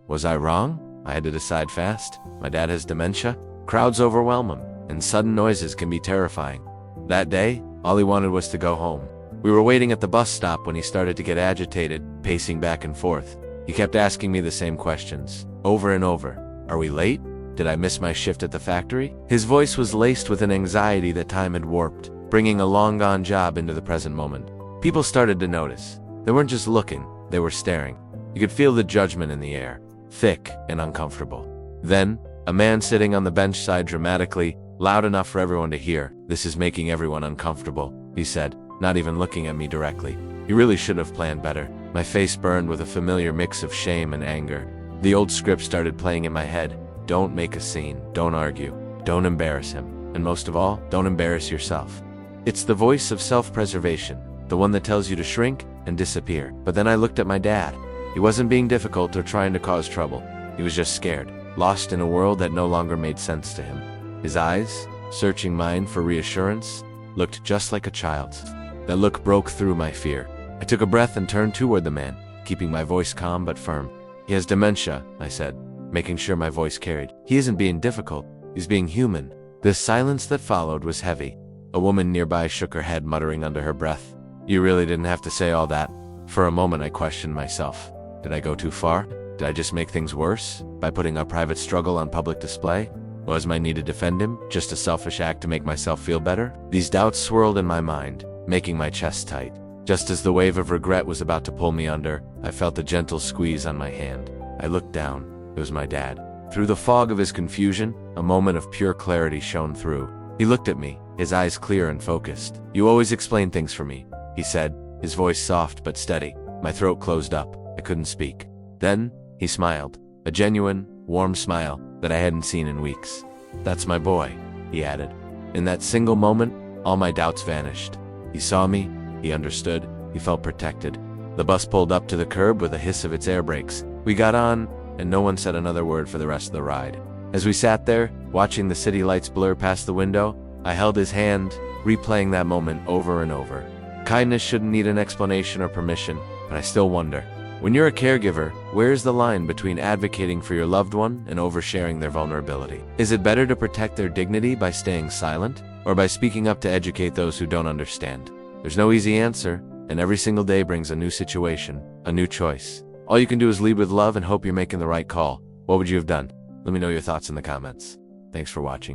Was I wrong? I had to decide fast. My dad has dementia. Crowds overwhelm him, and sudden noises can be terrifying. That day, all he wanted was to go home. We were waiting at the bus stop when he started to get agitated, pacing back and forth. He kept asking me the same questions, over and over. Are we late? Did I miss my shift at the factory? His voice was laced with an anxiety that time had warped, bringing a long-gone job into the present moment. People started to notice. They weren't just looking, they were staring. You could feel the judgment in the air, thick and uncomfortable. Then, a man sitting on the bench sighed dramatically, loud enough for everyone to hear. This is making everyone uncomfortable, he said, not even looking at me directly. You really should have planned better. My face burned with a familiar mix of shame and anger. The old script started playing in my head. Don't make a scene, don't argue, don't embarrass him, and most of all, don't embarrass yourself. It's the voice of self-preservation, the one that tells you to shrink and disappear. But then I looked at my dad. He wasn't being difficult or trying to cause trouble. He was just scared, lost in a world that no longer made sense to him. His eyes, searching mine for reassurance, looked just like a child's. That look broke through my fear. I took a breath and turned toward the man, keeping my voice calm but firm. He has dementia, I said, making sure my voice carried. He isn't being difficult, he's being human. The silence that followed was heavy. A woman nearby shook her head, muttering under her breath. You really didn't have to say all that. For a moment I questioned myself. Did I go too far? Did I just make things worse by putting our private struggle on public display? Was my need to defend him just a selfish act to make myself feel better? These doubts swirled in my mind, making my chest tight. Just as the wave of regret was about to pull me under, I felt a gentle squeeze on my hand. I looked down. It was my dad. Through the fog of his confusion, a moment of pure clarity shone through. He looked at me, his eyes clear and focused. You always explain things for me, he said, his voice soft but steady. My throat closed up. I couldn't speak. Then, he smiled, a genuine, warm smile that I hadn't seen in weeks. That's my boy, he added. In that single moment, all my doubts vanished. He saw me, he understood, he felt protected. The bus pulled up to the curb with a hiss of its air brakes. We got on, and no one said another word for the rest of the ride. As we sat there, watching the city lights blur past the window, I held his hand, replaying that moment over and over. Kindness shouldn't need an explanation or permission, but I still wonder. When you're a caregiver, where's the line between advocating for your loved one and oversharing their vulnerability? Is it better to protect their dignity by staying silent, or by speaking up to educate those who don't understand? There's no easy answer, and every single day brings a new situation, a new choice. All you can do is lead with love and hope you're making the right call. What would you have done? Let me know your thoughts in the comments. Thanks for watching.